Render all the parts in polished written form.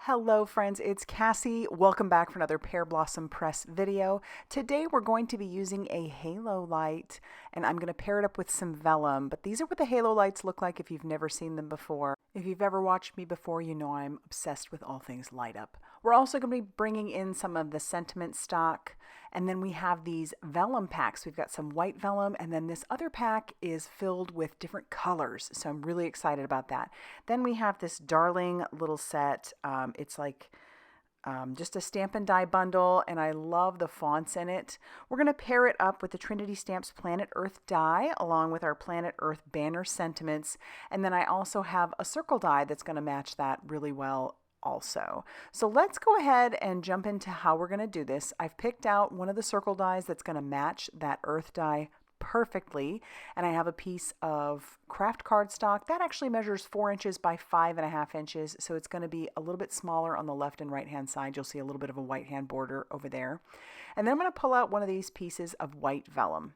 Hello friends, it's Cassie. Welcome back for another Pearblossom Press video. Today we're going to be using a halo light and I'm going to pair it up with some vellum, but these are what the halo lights look like if you've never seen them before. If you've ever watched me before, you know I'm obsessed with all things light up. We're also going to be bringing in some of the sentiment stock, and then we have these vellum packs. We've got some white vellum, and then this other pack is filled with different colors, so I'm really excited about that. Then we have this darling little set. It's like just a stamp and die bundle, and I love the fonts in it. We're going to pair it up with the Trinity Stamps Planet Earth die along with our Planet Earth banner sentiments, and then I also have a circle die that's going to match that really well also. So let's go ahead and jump into how we're going to do this. I've picked out one of the circle dies that's going to match that earth die perfectly, and I have a piece of craft cardstock that actually measures 4 inches by 5.5 inches, so it's going to be a little bit smaller on the left and right hand side. You'll see a little bit of a white hand border over there, and then I'm going to pull out one of these pieces of white vellum.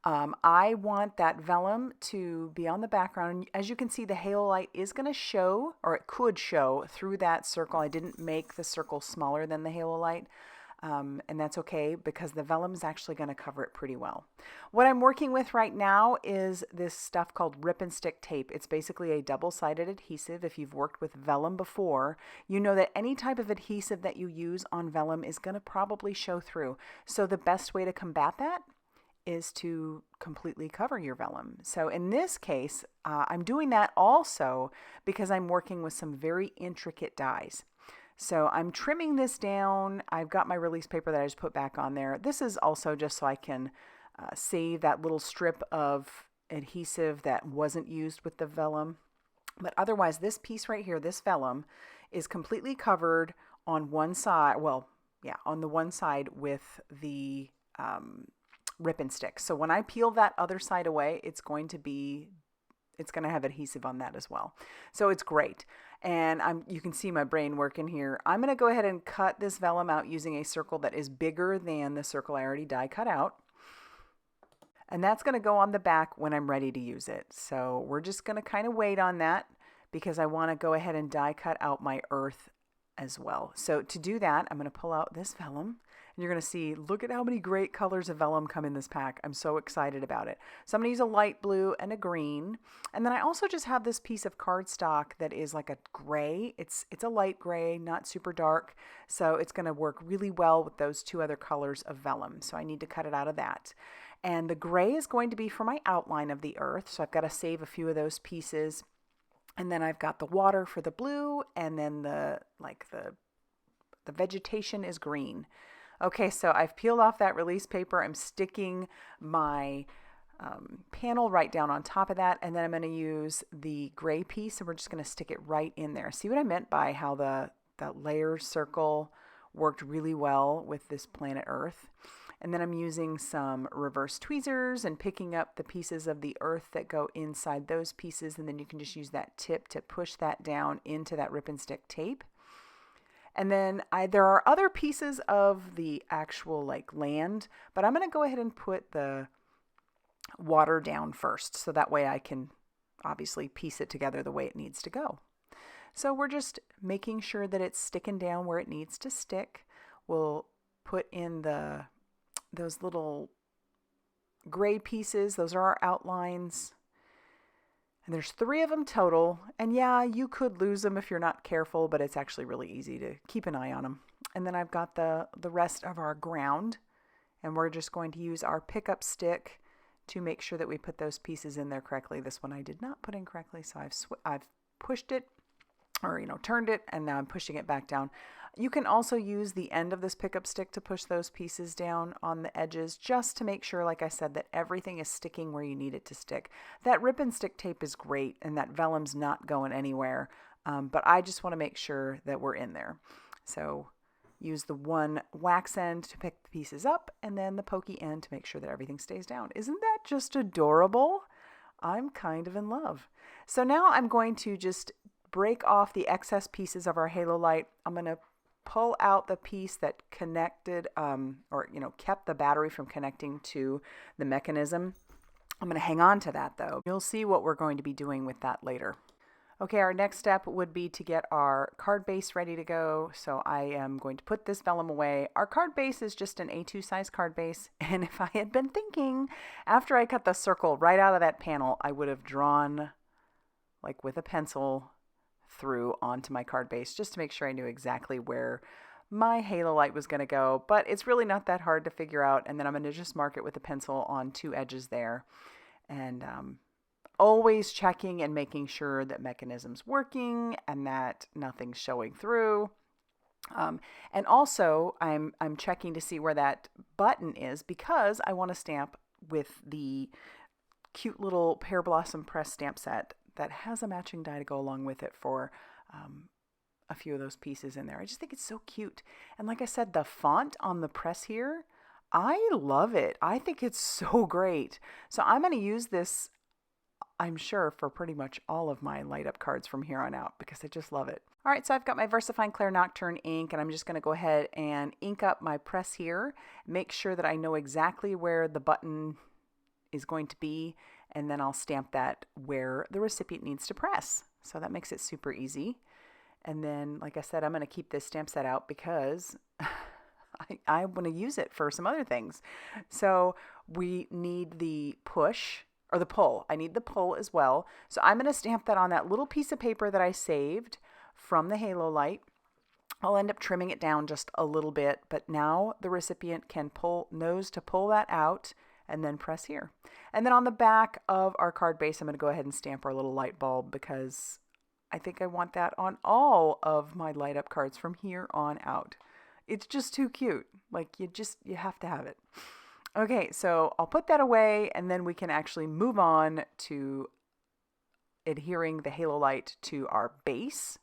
I want that vellum to be on the background. As you can see, the halo light is going to show, or it could show, through that circle. I didn't make the circle smaller than the halo light. And that's okay because the vellum is actually going to cover it pretty well. What I'm working with right now is this stuff called rip and stick tape. It's basically a double-sided adhesive. If you've worked with vellum before, you know that any type of adhesive that you use on vellum is going to probably show through. So the best way to combat that is to completely cover your vellum. So in this case, I'm doing that also because I'm working with some very intricate dies. So I'm trimming this down. I've got my release paper that I just put back on there. This is also just so I can save that little strip of adhesive that wasn't used with the vellum. But otherwise, this piece right here, this vellum, is completely covered on one side. Well, yeah, on the one side with the rip and stick. So when I peel that other side away, it's going to have adhesive on that as well. So it's great. And you can see my brain working here. I'm going to go ahead and cut this vellum out using a circle that is bigger than the circle I already die cut out. And that's going to go on the back when I'm ready to use it. So we're just going to kind of wait on that because I want to go ahead and die cut out my earth as well. So to do that, I'm going to pull out this vellum. And you're going to see, look at how many great colors of vellum come in this pack. I'm so excited about it. So I'm going to use a light blue and a green. And then I also just have this piece of cardstock that is like a gray. It's a light gray, not super dark. So it's going to work really well with those two other colors of vellum. So I need to cut it out of that. And the gray is going to be for my outline of the earth. So I've got to save a few of those pieces. And then I've got the water for the blue, and then the vegetation is green. Okay, so I've peeled off that release paper. I'm sticking my panel right down on top of that, and then I'm going to use the gray piece, and we're just going to stick it right in there. See what I meant by how that layer circle worked really well with this planet Earth? And then I'm using some reverse tweezers and picking up the pieces of the earth that go inside those pieces, and then you can just use that tip to push that down into that rip and stick tape. And then there are other pieces of the actual land, but I'm going to go ahead and put the water down first, so that way I can obviously piece it together the way it needs to go. So we're just making sure that it's sticking down where it needs to stick. We'll put in those little gray pieces. Those are our outlines. And there's 3 of them total. And yeah, you could lose them if you're not careful, but it's actually really easy to keep an eye on them. And then I've got the rest of our ground. And we're just going to use our pickup stick to make sure that we put those pieces in there correctly. This one I did not put in correctly, so I've pushed it, or turned it, and now I'm pushing it back down. You can also use the end of this pickup stick to push those pieces down on the edges, just to make sure, like I said, that everything is sticking where you need it to stick. That rip and stick tape is great, and that vellum's not going anywhere, but I just want to make sure that we're in there. So use the one wax end to pick the pieces up, and then the pokey end to make sure that everything stays down. Isn't that just adorable? I'm kind of in love. So now I'm going to just break off the excess pieces of our halo light. I'm going to pull out the piece that connected kept the battery from connecting to the mechanism. I'm going to hang on to that though. You'll see what we're going to be doing with that later. Okay, our next step would be to get our card base ready to go. So I am going to put this vellum away. Our card base is just an A2 size card base. And if I had been thinking, after I cut the circle right out of that panel, I would have drawn like with a pencil through onto my card base just to make sure I knew exactly where my halo light was going to go. But it's really not that hard to figure out. And then I'm going to just mark it with a pencil on two edges there. And always checking and making sure that mechanism's working and that nothing's showing through. And also I'm checking to see where that button is because I want to stamp with the cute little Pearblossom press stamp set that has a matching die to go along with it for a few of those pieces in there. I just think it's so cute. And like I said, the font on the press here, I love it. I think it's so great. So I'm going to use this, I'm sure, for pretty much all of my light up cards from here on out because I just love it. All right, so I've got my VersaFine Clair Nocturne ink, and I'm just going to go ahead and ink up my press here. Make sure that I know exactly where the button is going to be, and then I'll stamp that where the recipient needs to press. So that makes it super easy. And then, like I said, I'm going to keep this stamp set out because I want to use it for some other things. So we need the push, or the pull. I need the pull as well. So I'm going to stamp that on that little piece of paper that I saved from the halo light. I'll end up trimming it down just a little bit, but now the recipient can knows to pull that out and then press here. And then on the back of our card base, I'm going to go ahead and stamp our little light bulb because I think I want that on all of my light up cards from here on out. It's just too cute. Like you have to have it. Okay, so I'll put that away and then we can actually move on to adhering the halo light to our base.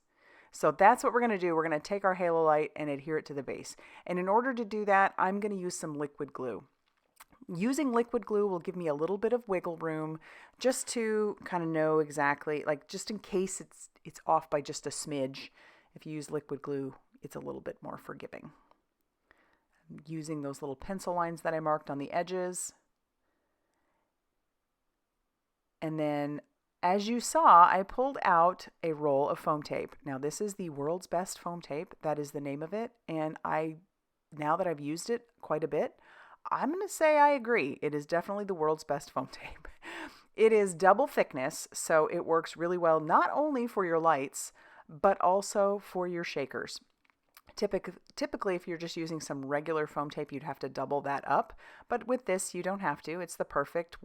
So that's what we're going to do. We're going to take our halo light and adhere it to the base. And in order to do that, I'm going to use some liquid glue. Using liquid glue will give me a little bit of wiggle room just to kind of know exactly, like just in case it's off by just a smidge. If you use liquid glue, it's a little bit more forgiving. I'm using those little pencil lines that I marked on the edges. And then as you saw, I pulled out a roll of foam tape. Now this is the world's best foam tape. That is the name of it. And now that I've used it quite a bit, I'm going to say I agree. It is definitely the world's best foam tape. It is double thickness, so it works really well not only for your lights, but also for your shakers. Typically, if you're just using some regular foam tape, you'd have to double that up. But with this, you don't have to. It's the perfect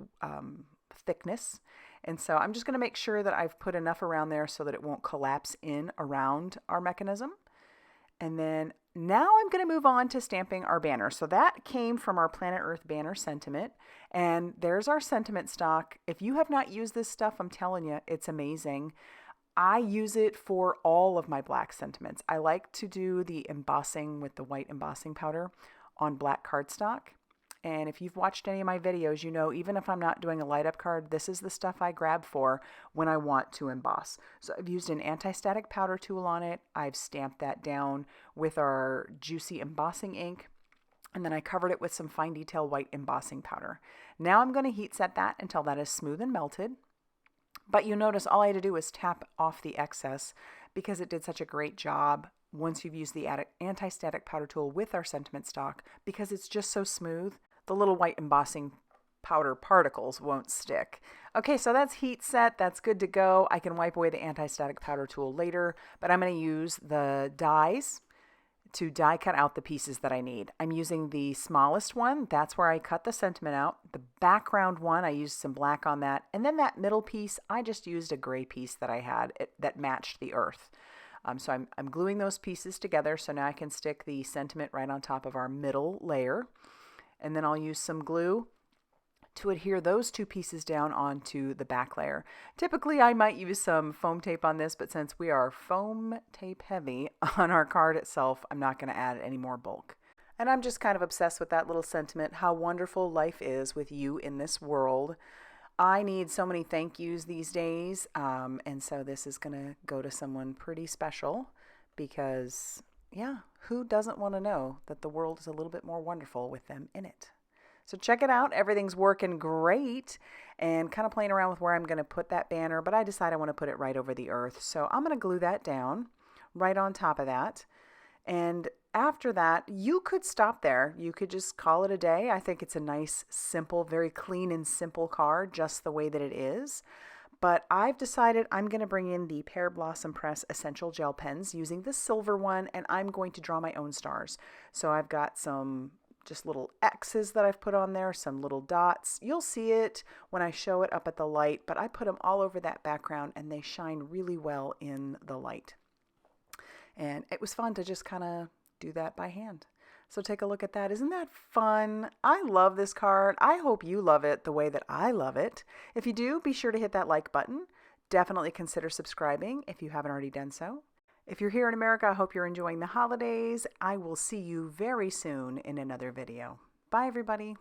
thickness. And so I'm just going to make sure that I've put enough around there so that it won't collapse in around our mechanism. And then now I'm going to move on to stamping our banner. So that came from our Planet Earth banner sentiment. And there's our sentiment stock. If you have not used this stuff, I'm telling you, it's amazing. I use it for all of my black sentiments. I like to do the embossing with the white embossing powder on black cardstock. And if you've watched any of my videos, you know, even if I'm not doing a light up card, this is the stuff I grab for when I want to emboss. So I've used an anti-static powder tool on it. I've stamped that down with our juicy embossing ink. And then I covered it with some fine detail white embossing powder. Now I'm going to heat set that until that is smooth and melted. But you notice all I had to do was tap off the excess because it did such a great job once you've used the anti-static powder tool with our sentiment stock, because it's just so smooth. The little white embossing powder particles won't stick. Okay, so that's heat set. That's good to go. I can wipe away the anti-static powder tool later, but I'm going to use the dies to die cut out the pieces that I need. I'm using the smallest one. That's where I cut the sentiment out. The background one, I used some black on that. And then that middle piece, I just used a gray piece that I had that matched the earth. So I'm gluing those pieces together. So now I can stick the sentiment right on top of our middle layer. And then I'll use some glue to adhere those two pieces down onto the back layer. Typically, I might use some foam tape on this, but since we are foam tape heavy on our card itself, I'm not going to add any more bulk. And I'm just kind of obsessed with that little sentiment, how wonderful life is with you in this world. I need so many thank yous these days, and so this is going to go to someone pretty special because, yeah, who doesn't want to know that the world is a little bit more wonderful with them in it? So check it out. Everything's working great, and kind of playing around with where I'm going to put that banner, but I decide I want to put it right over the earth. So I'm going to glue that down right on top of that. And after that, you could stop there. You could just call it a day. I think it's a nice, simple, very clean and simple card, just the way that it is. But I've decided I'm going to bring in the Pearblossom Press Essential Gel Pens using the silver one, and I'm going to draw my own stars. So I've got some just little X's that I've put on there, some little dots. You'll see it when I show it up at the light, but I put them all over that background, and they shine really well in the light. And it was fun to just kind of do that by hand. So take a look at that. Isn't that fun? I love this card. I hope you love it the way that I love it. If you do, be sure to hit that like button. Definitely consider subscribing if you haven't already done so. If you're here in America, I hope you're enjoying the holidays. I will see you very soon in another video. Bye, everybody.